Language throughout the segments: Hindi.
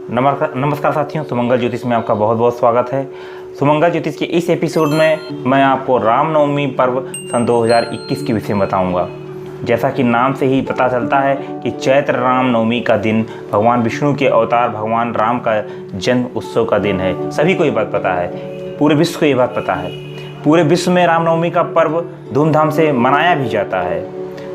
नमस्कार साथियों, सुमंगल ज्योतिष में आपका बहुत बहुत स्वागत है। सुमंगल ज्योतिष के इस एपिसोड में मैं आपको रामनवमी पर्व सन 2021 के विषय में बताऊंगा। जैसा कि नाम से ही पता चलता है कि चैत्र रामनवमी का दिन भगवान विष्णु के अवतार भगवान राम का जन्म उत्सव का दिन है। सभी को ये बात पता है, पूरे विश्व को ये बात पता है। पूरे विश्व में रामनवमी का पर्व धूमधाम से मनाया भी जाता है।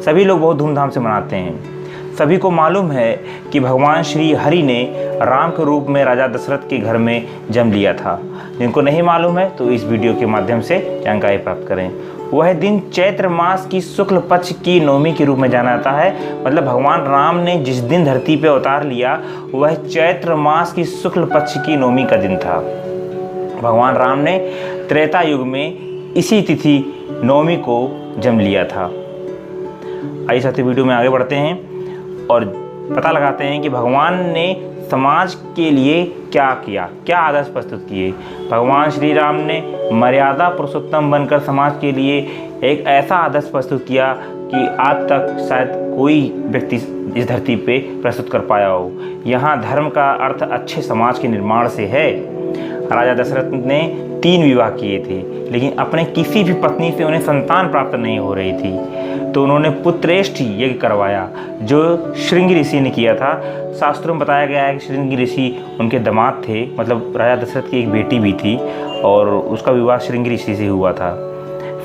सभी लोग बहुत धूमधाम से मनाते हैं। सभी को मालूम है कि भगवान श्री हरि ने राम के रूप में राजा दशरथ के घर में जन्म लिया था। जिनको नहीं मालूम है तो इस वीडियो के माध्यम से जानकारी प्राप्त करें। वह दिन चैत्र मास की शुक्ल पक्ष की नवमी के रूप में जाना जाता है। मतलब भगवान राम ने जिस दिन धरती पर अवतार लिया वह चैत्र मास की शुक्ल पक्ष की नवमी का दिन था। भगवान राम ने त्रेता युग में इसी तिथि नवमी को जन्म लिया था। आइए साथियों, वीडियो में आगे बढ़ते हैं और पता लगाते हैं कि भगवान ने समाज के लिए क्या किया, क्या आदर्श प्रस्तुत किए। भगवान श्री राम ने मर्यादा पुरुषोत्तम बनकर समाज के लिए एक ऐसा आदर्श प्रस्तुत किया कि आज तक शायद कोई व्यक्ति इस धरती पे प्रस्तुत कर पाया हो। यहाँ धर्म का अर्थ अच्छे समाज के निर्माण से है। राजा दशरथ ने 3 विवाह किए थे, लेकिन अपने किसी भी पत्नी से उन्हें संतान प्राप्त नहीं हो रही थी, तो उन्होंने पुत्रेष्ठ यज्ञ करवाया जो श्रृंगी ऋषि ने किया था। शास्त्रों में बताया गया है कि श्रृंगी ऋषि उनके दामाद थे, मतलब राजा दशरथ की एक बेटी भी थी और उसका विवाह श्रृंगी ऋषि से हुआ था।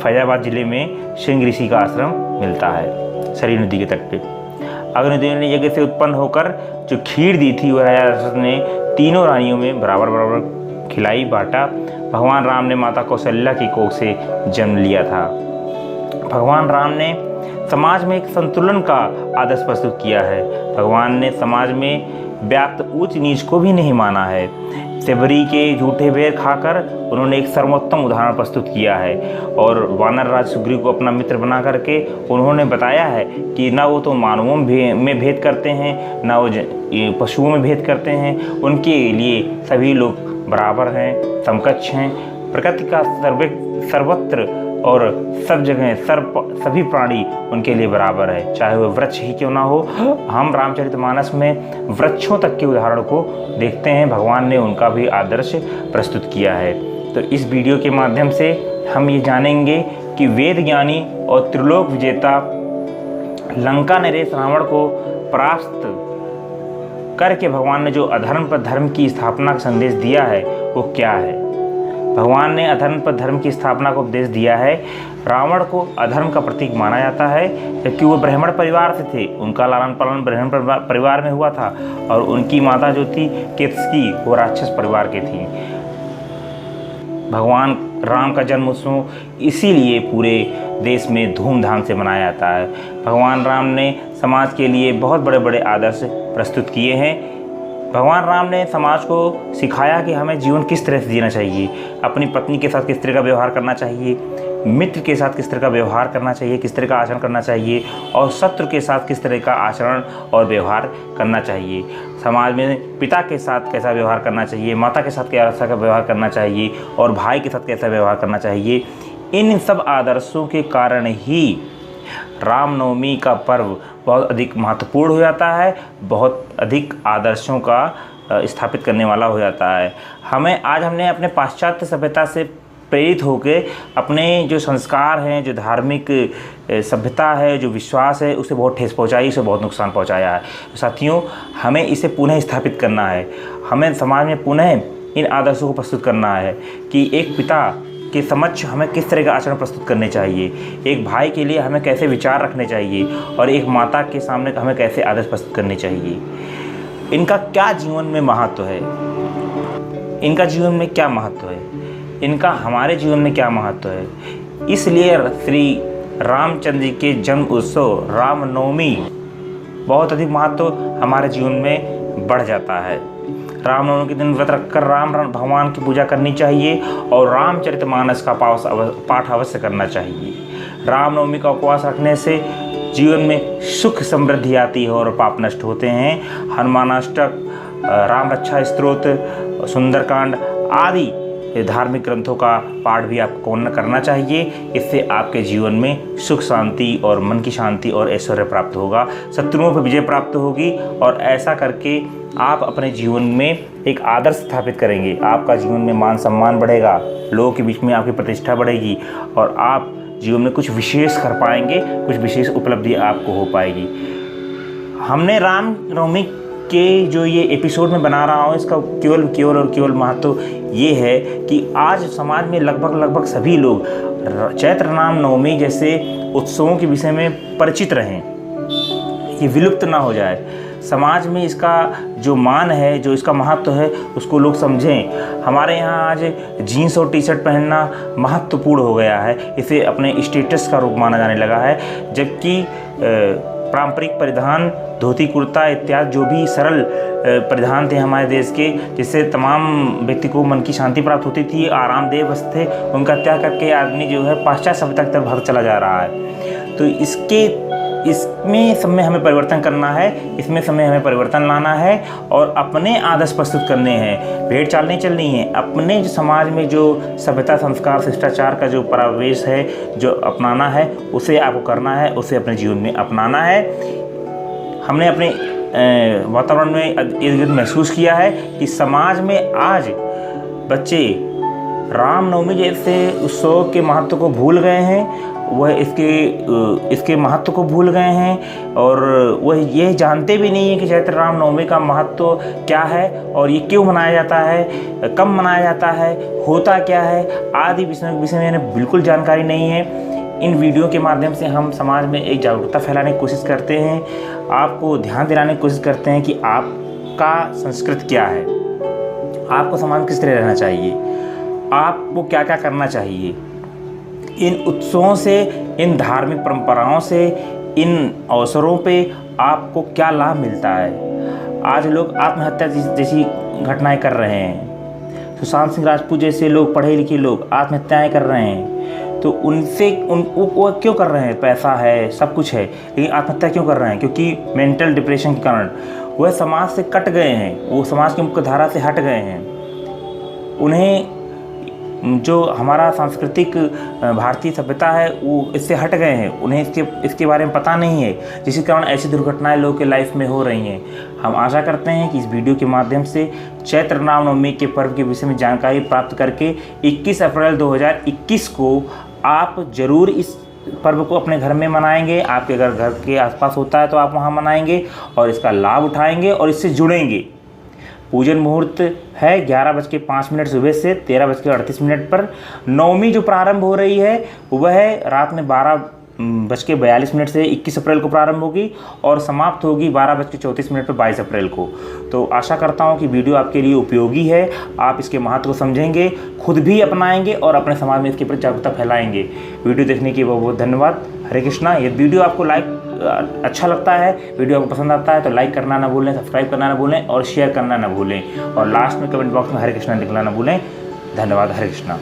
फैजाबाद जिले में श्रृंगी ऋषि का आश्रम मिलता है, सरयू नदी के तट पे। अग्निदेव ने यज्ञ से उत्पन्न होकर जो खीर दी थी वह राजा दशरथ ने तीनों रानियों में बराबर बराबर खिलाई बांटा। भगवान राम ने माता कौशल्या की कोख से जन्म लिया था। भगवान राम ने समाज में एक संतुलन का आदर्श प्रस्तुत किया है। भगवान ने समाज में व्याप्त ऊंच नीच को भी नहीं माना है। सेबरी के झूठे बेर खाकर उन्होंने एक सर्वोत्तम उदाहरण प्रस्तुत किया है और वानर राज सुग्रीव को अपना मित्र बना करके उन्होंने बताया है कि ना वो तो मानवों में भेद करते हैं, ना वो पशुओं में भेद करते हैं। उनके लिए सभी लोग बराबर हैं, समकक्ष हैं। प्रकृति का सर्वत्र और सब जगह सभी प्राणी उनके लिए बराबर है, चाहे वह वृक्ष ही क्यों ना हो। हम रामचरितमानस में वृक्षों तक के उदाहरण को देखते हैं। भगवान ने उनका भी आदर्श प्रस्तुत किया है। तो इस वीडियो के माध्यम से हम ये जानेंगे कि वेद ज्ञानी और त्रिलोक विजेता लंका नरेश रावण को परास्त करके भगवान ने जो अधर्म पर धर्म की स्थापना का संदेश दिया है वो क्या है। भगवान ने अधर्म पर धर्म की स्थापना का उपदेश दिया है। रावण को अधर्म का प्रतीक माना जाता है क्योंकि वो ब्राह्मण परिवार से थे। उनका लालन पालन ब्राह्मण परिवार में हुआ था और उनकी माता जो थी केतकी, वो राक्षस परिवार की थी। भगवान राम का जन्म उत्सव इसीलिए पूरे देश में धूमधाम से मनाया जाता है। भगवान राम ने समाज के लिए बहुत बड़े बड़े आदर्श प्रस्तुत किए हैं। भगवान राम ने समाज को सिखाया कि हमें जीवन किस तरह से जीना चाहिए, अपनी पत्नी के साथ किस तरह का व्यवहार करना चाहिए, मित्र के साथ किस तरह का व्यवहार करना चाहिए, किस तरह का आचरण करना चाहिए और शत्रु के साथ किस तरह का आचरण और व्यवहार करना चाहिए। समाज में पिता के साथ कैसा व्यवहार करना चाहिए, माता के साथ कैसा का व्यवहार करना चाहिए और भाई के साथ कैसा व्यवहार करना चाहिए। इन सब आदर्शों के कारण ही रामनवमी का पर्व बहुत अधिक महत्वपूर्ण हो जाता है, बहुत अधिक आदर्शों का स्थापित करने वाला हो जाता है। हमने अपने पाश्चात्य सभ्यता से प्रेरित होकर अपने जो संस्कार हैं, जो धार्मिक सभ्यता है, जो विश्वास है, उसे बहुत ठेस पहुंचाई, उसे बहुत नुकसान पहुंचाया है। साथियों, हमें इसे पुनः स्थापित करना है। हमें समाज में पुनः इन आदर्शों को प्रस्तुत करना है कि एक पिता के समक्ष हमें किस तरह का आचरण प्रस्तुत करने चाहिए, एक भाई के लिए हमें कैसे विचार रखने चाहिए और एक माता के सामने हमें कैसे आदर्श प्रस्तुत करने चाहिए। इनका क्या जीवन में महत्व है, इनका जीवन में क्या महत्व है, इनका हमारे जीवन में क्या महत्व है। इसलिए श्री रामचंद्र जी के जन्म उत्सव रामनवमी बहुत अधिक महत्व हमारे जीवन में बढ़ जाता है। रामनवमी के दिन व्रत रखकर राम भगवान की पूजा करनी चाहिए और रामचरितमानस का पाठ अवश्य करना चाहिए। रामनवमी का उपवास रखने से जीवन में सुख समृद्धि आती है और पाप नष्ट होते हैं। हनुमानाष्टक, राम रक्षा स्तोत्र, सुंदरकांड आदि धार्मिक ग्रंथों का पाठ भी आपको करना चाहिए। इससे आपके जीवन में सुख शांति और मन की शांति और ऐश्वर्य प्राप्त होगा, शत्रुओं पर विजय प्राप्त होगी और ऐसा करके आप अपने जीवन में एक आदर्श स्थापित करेंगे, आपका जीवन में मान सम्मान बढ़ेगा, लोगों के बीच में आपकी प्रतिष्ठा बढ़ेगी और आप जीवन में कुछ विशेष कर पाएंगे, कुछ विशेष उपलब्धि आपको हो पाएगी। हमने रामनवमी के जो ये एपिसोड में बना रहा हूँ, इसका केवल महत्व ये है कि आज समाज में लगभग सभी लोग चैत्र रामनवमी जैसे उत्सवों के विषय में परिचित रहें, ये विलुप्त ना हो जाए। समाज में इसका जो मान है, जो इसका महत्व है, उसको लोग समझें। हमारे यहाँ आज जीन्स और टी शर्ट पहनना महत्वपूर्ण हो गया है, इसे अपने स्टेटस का रूप माना जाने लगा है, जबकि पारंपरिक परिधान धोती कुर्ता इत्यादि जो भी सरल परिधान थे हमारे देश के, जिससे तमाम व्यक्ति को मन की शांति प्राप्त होती थी, आरामदेह वस्त्र थे, उनका त्याग करके आदमी जो है पाश्चात्य सभ्यता की तरफ भागता चला जा रहा है। तो इसमें समय हमें परिवर्तन करना है, इसमें समय हमें परिवर्तन लाना है और अपने आदर्श प्रस्तुत करने हैं, भेड़ चाल नहीं चलनी है। अपने जो समाज में जो सभ्यता संस्कार शिष्टाचार का जो परिवेश है, जो अपनाना है, उसे आपको करना है, उसे अपने जीवन में अपनाना है। हमने अपने वातावरण में ये महसूस किया है कि समाज में आज बच्चे रामनवमी जैसे उत्सव के महत्व को भूल गए हैं, वह इसके महत्व को भूल गए हैं और वह ये जानते भी नहीं है कि चैत्र रामनवमी का महत्व क्या है और ये क्यों मनाया जाता है, कब मनाया जाता है, होता क्या है आदि विषय में इन्हें बिल्कुल जानकारी नहीं है। इन वीडियो के माध्यम से हम समाज में एक जागरूकता फैलाने की कोशिश करते हैं, आपको ध्यान दिलाने की कोशिश करते हैं कि आपका संस्कृति क्या है, आपको समाज में किस तरह रहना चाहिए, आपको क्या क्या करना चाहिए। इन उत्सवों से, इन धार्मिक परंपराओं से, इन अवसरों पे आपको क्या लाभ मिलता है। आज लोग आत्महत्या जैसी घटनाएं कर रहे हैं, सुशांत सिंह राजपूत जैसे लोग, पढ़े लिखे लोग आत्महत्याएं कर रहे हैं। तो वो क्यों कर रहे हैं? पैसा है, सब कुछ है, लेकिन आत्महत्या क्यों कर रहे हैं? क्योंकि मेंटल डिप्रेशन के कारण वह समाज से कट गए हैं, वो समाज की मुख्य धारा से हट गए हैं। उन्हें जो हमारा सांस्कृतिक भारतीय सभ्यता है वो इससे हट गए हैं, उन्हें इसके बारे में पता नहीं है, जिसके कारण ऐसी दुर्घटनाएं लोगों के लाइफ में हो रही हैं। हम आशा करते हैं कि इस वीडियो के माध्यम से चैत्र रामनवमी के पर्व के विषय में जानकारी प्राप्त करके 21 अप्रैल 2021 को आप ज़रूर इस पर्व को अपने घर में मनाएंगे। आपके अगर घर के आसपास होता है तो आप वहाँ मनाएंगे और इसका लाभ उठाएंगे और इससे जुड़ेंगे। पूजन मुहूर्त है 11:05 सुबह से 13:38 पर। नवमी जो प्रारंभ हो रही है वह रात में 12:42 से 21 अप्रैल को प्रारंभ होगी और समाप्त होगी 12:34 पर 22 अप्रैल को। तो आशा करता हूँ कि वीडियो आपके लिए उपयोगी है, आप इसके महत्व को समझेंगे, खुद भी अपनाएंगे और अपने समाज में इसके प्रति जागरूकता फैलाएंगे। वीडियो देखने के लिए बहुत बहुत धन्यवाद। हरे कृष्णा। यदि वीडियो आपको अच्छा लगता है, वीडियो आपको पसंद आता है तो लाइक करना ना भूलें, सब्सक्राइब करना ना भूलें और शेयर करना ना भूलें और लास्ट में कमेंट बॉक्स में हरे कृष्णा लिखना ना भूलें। धन्यवाद। हरे कृष्णा।